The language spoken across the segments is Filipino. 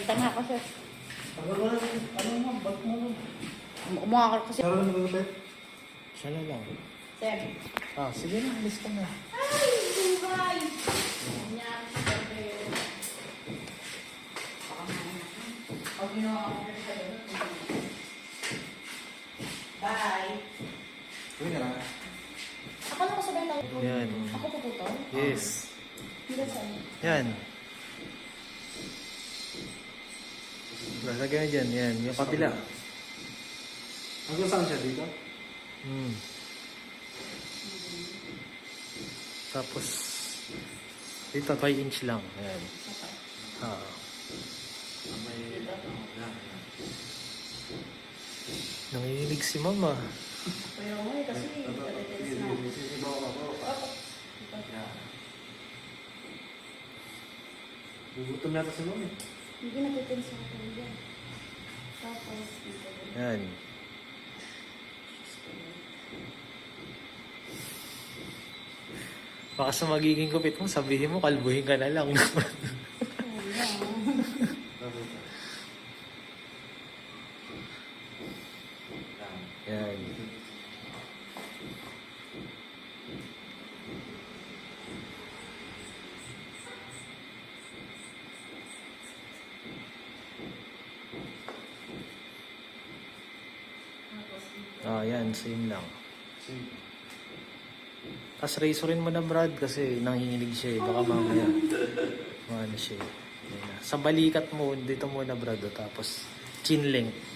Nagtanga ako, sir. Ano mo, ba't mo? Umuha ka kasi. Saro na nagagapit? Siya na lang. Sir. Sige na, alis ka na. Ay, bugay! Nangyari si Sir. Baka mahanap. Pag ginawa ko sa doon. Bye! Uwi ka na. Ako na ko sabay tayo. Yan. Ako puputol? Yes. Hindi sa'yo. Yan. Lalagyan dyan, yan. Yung kapila. Hanggang saan siya dito? Tapos, dito 5 inch lang. Ayan. May... Nanginginig si mama. Kaya mo eh, kasi katitins na. Gugutom yata si Mami. Hindi natitins na ako yan. Tapos, Yan. Baka sa magiging kupit mo, sabihin mo, kalbuhin ka na lang. Yan. Yan, same lang. Tapos razorin mo na Brad kasi nanginginig siya eh. Baka mamaya. Ano siya eh. Yan na. Sa balikat mo, dito muna Brad. Tapos chin length.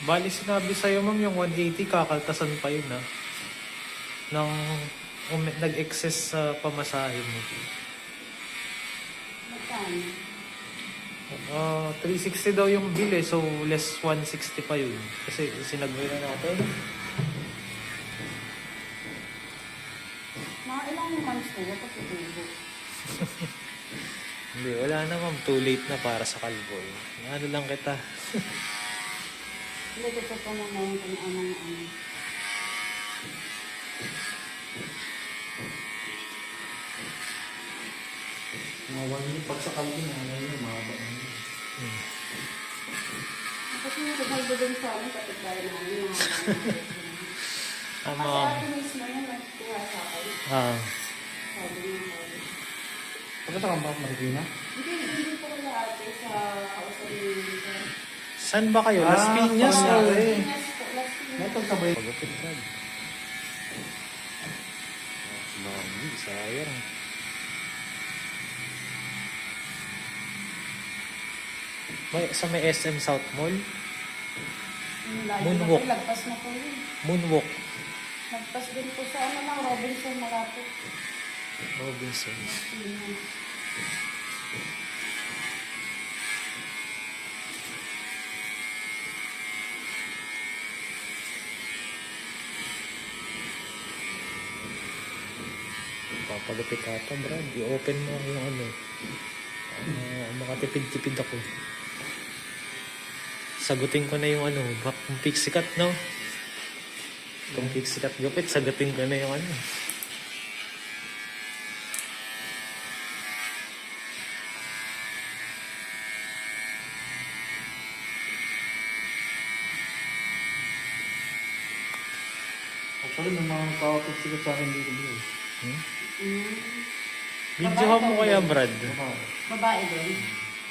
Bali sinabi sa'yo ma'am yung 180 kakaltasan pa yun ha. Nang nag-excess sa pamasahe mo. magkano? 360 daw yung bill eh, so less 160 pa yun. Kasi sinagway na natin. Mga ilang months ko, ito tutubo. Hindi, wala na ma'am. Too late na para sa kalbo eh. Ano lang kita. Hindi ko pa naman kung anong ano. Mga 1 minute pag sa kalbi na, ano yun, mahaba na yun. Kasi nakakalbo din sa amin, kapit tayo namin yung mga Ano? kasi ako mismo yung nagkuha sa akin. Sabi niya ako. Pagkata ka ba Marikina? Hindi po wala ate sa kausapin niya. Saan ba kayo? Las Piñas o? Paranaque. Yes po, last year. Metong sabay. Pagupit Brad. Mami, sayang. May SM South Mall? Yung lagi Moonwalk. na po, lagpas na po yun. Moonwalk. Lagpas din po sa ano lang, Robinson malapit. Robinson. Papagupit ata, Brad. I-open mo yung ano. Makatipid-tipid ako. Sagutin ko na yung ano, kung pixie cut, no? Kung pixie cut gupit, sagutin ko na yung ano. Actually, may mga nakakapit sikat sa akin dito dito. Video mo kaya, Brad? Babae din.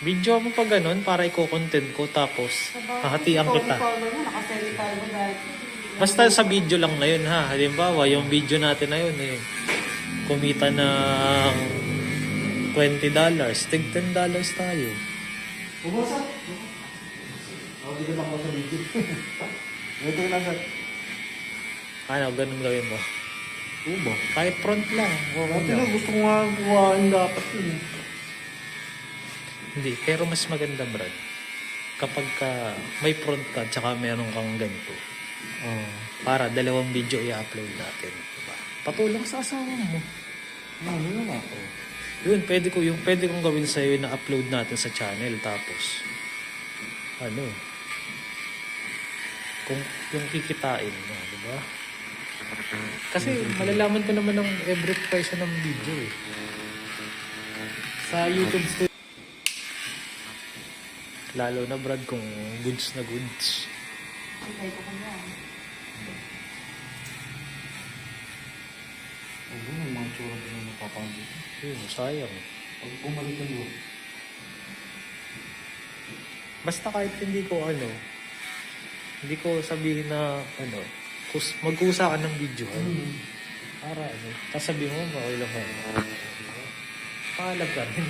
Video mo pa ganun para i-content ko tapos hahatian kita. Naka-semi-carbo dati. Basta sa video lang na yun ha. Halimbawa, yung video natin na yun eh. Kumita ng $20. Tig $10 tayo. Bubasa. Ako dito lang ako sa video. Ito yung nasa. Ano, ganun gawin mo. Ubo. Kahit front lang. Dati na gusto ko nga gawain dapat yun. Hindi, pero mas maganda, Brad. Kapag ka may front ka, tsaka meron kang ganito. Oo. Para 2 video i-upload natin. Diba? Patulong sa asawa mo. Ano naman ako? Yun, pwede kong gawin sa'yo na upload natin sa channel. Tapos, ano, kung yung kikitain mo, di ba? Kasi malalaman ko naman ng every price ng video eh. Sa YouTube studio. Lalo na, Brad, kung goods na goods. Hintay ko kanya. Oo, may mga tsura din na napapanggit. Yun, sayang. Pag bumalik yung loob. Basta kahit hindi ko hindi ko sabihin na magkusa ka ng video. Para sasabihin mo, okay lang ka. Paalam ka rin.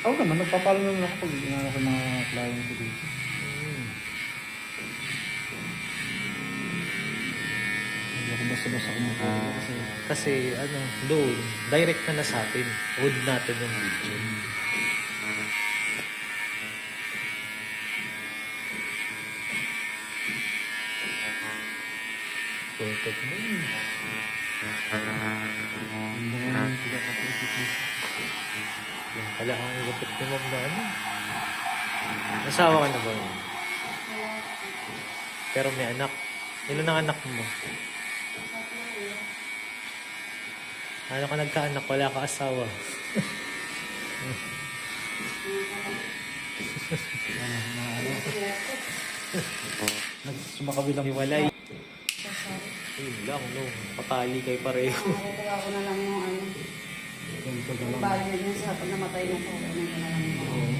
Ako naman, nagpapalo naman ako pag ginagawa ko mga client ko dito. Hindi ako basta-basta kumapalo Kasi doon, direct na sa atin. Hold natin yung video. Perfect mo. Yan pala ang gupit ni Ma'am na Nasawa ka na ba? Pero may anak. Ilan ang anak mo? Ano ka nagkaanak? Wala ka asawa. Sumakabilang Hiwalay. Yun lang, no? Patali kayo pareho. Nakukuha ko na lang yung yung value niya sa pag namatay na ko. Ano ko na lang yung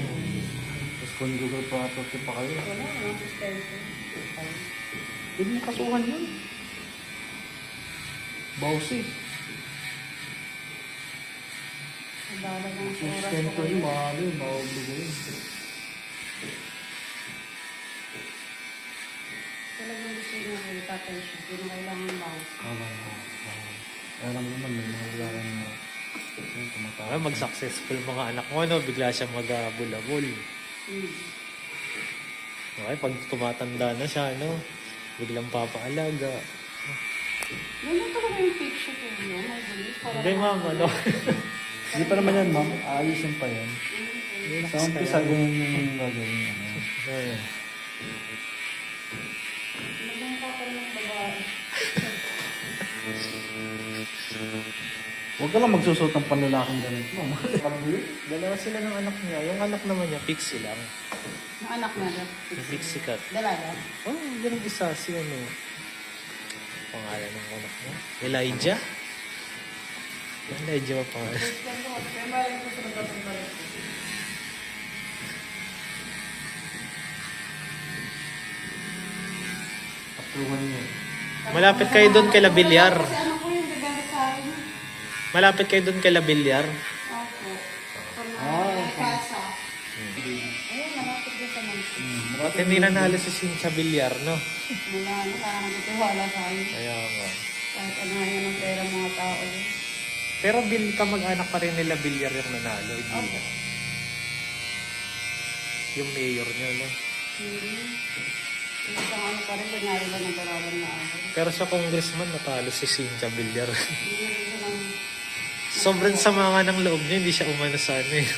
Tapos conjugal property pa kayo. walang suspension. Hindi mo kasuhan yun. Bawsi. Nabalag ng oras ko Sustento yun, mahal yun, mawabog yun. Talagang gusto niya ko itatay siya. Hindi na kailangan bawas. Alam naman, may mga wala na Ay, mag-successful mga anak mo, no? Bigla siya mag-abul-abul. Okay, pag tumatanda na siya, no? Biglang papaalaga. Ganyan talaga yung picture ko. No? Hindi, ma'am, Hindi pa naman yan, ma'am. Aalisin pa yan. Sa umpisa, ganyan yung gagawin. Ayun. Maganda pa rin ng babae. Huwag ka lang magsusot ng panlalaking ganito, ma'am. Dalawa sila ng anak niya. Yung anak naman niya, pixie lang. Yung anak niya. Yung pixie cat. Dalaga. Oh, ganun isa. Si pangalan ng anak niya? Elijah? Elijah ba pangalan? Pero maraming ko sa nagtatanggalan. Apruhan niyo. Malapit kayo doon kay La Villar. Kasi ano ko yung gaganda sa akin. Malapit kayo doon kay La Villar. Opo. Ah, May kasa. Ayun, malapit din sa mansion. At hindi nanalo si Sin sa bilyar, no? Wala, nakakagitiwala sa akin. Kaya nga. Kahit ano yan ang pera mga tao. Pero kamag-anak pa rin nila bilyar yung nanalo. Hindi na. Yung mayor niya, no? Isang ano pa rin, kunyari ba ng paralan na ako. Pero sa congressman, natalo si Sin sa bilyar. Hindi rin siya ng... Sobrang sama nga ng loob niya, hindi siya umano sa ano eh.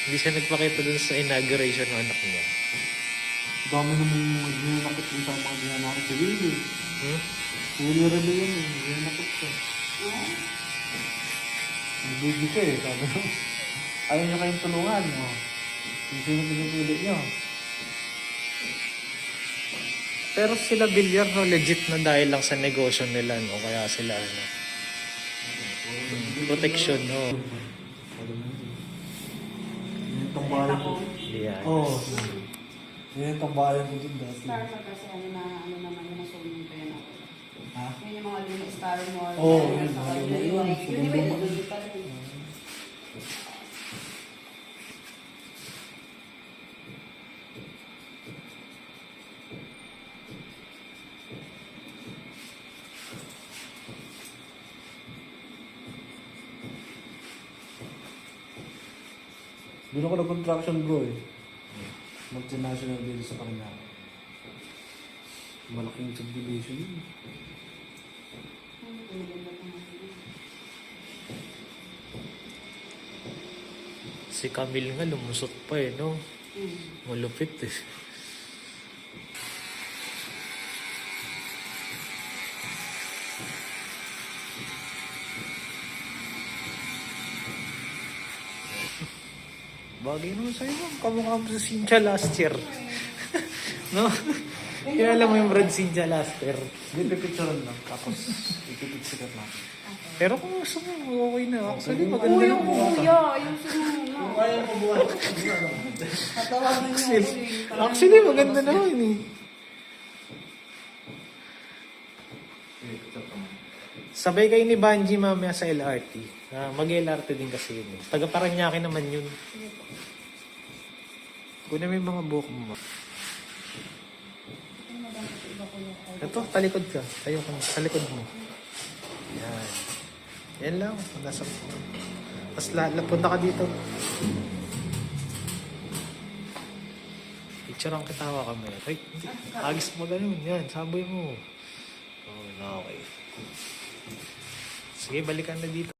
Hindi siya nagpakita dun sa inauguration ng anak niya. Dami naman ginanakit din sa mga ginanakit si Willie. Hmm? Si Willie Rebellion, ginanakit siya. Nagbibig siya eh, sabi mo. Ayaw niya kayong tulungan. Yung sino pinipili niyo. Pero sila bilyar, no, legit na dahil lang sa negosyo nila, no? Kaya sila, ano, protection, no? Yung tambayan ko. Yeah. Oo. Yung tambayan ko din dati. Star Mall kasi ano naman yung nasunin ko yun ako. Ha? Yun yung mga luna Star Mall. Oo, Yun, yun, mga luna yun. Yun, di ba yung pa rin? Doon ako nag-contraction bro eh. Multinational dito sa kanila. Malaking subdivision yun. Si Camille nga lumusot pa eh, no? Malupit eh. Bagay naman sa'yo, ma'am. Kamukha mo sa Cynthia last year. No? Kaya alam mo yung Brad Cynthia last year. Hindi, pipicturean lang. Tapos, ipipicture natin. Pero kung gusto mo, okay na. Actually, maganda Uy, yung yung kuya, yung sumuno. Kaya mo buwan. Tatawagan niyo ako eh. Actually, maganda naman eh. Sabay kayo ni Banji mamaya sa LRT. Mag-LRT din kasi yun eh. Taga Paranaque naman yun. Kuna may mga buhok mo. Ito, talikod ka. Tayo ka sa likod mo. Yan. Yan lang. Nasa... Tapos punta ka dito. Picturean kita hawa kami. Ay, agis mo ganun. Yan, saboy mo. Oh, okay. Sige, balikan na dito.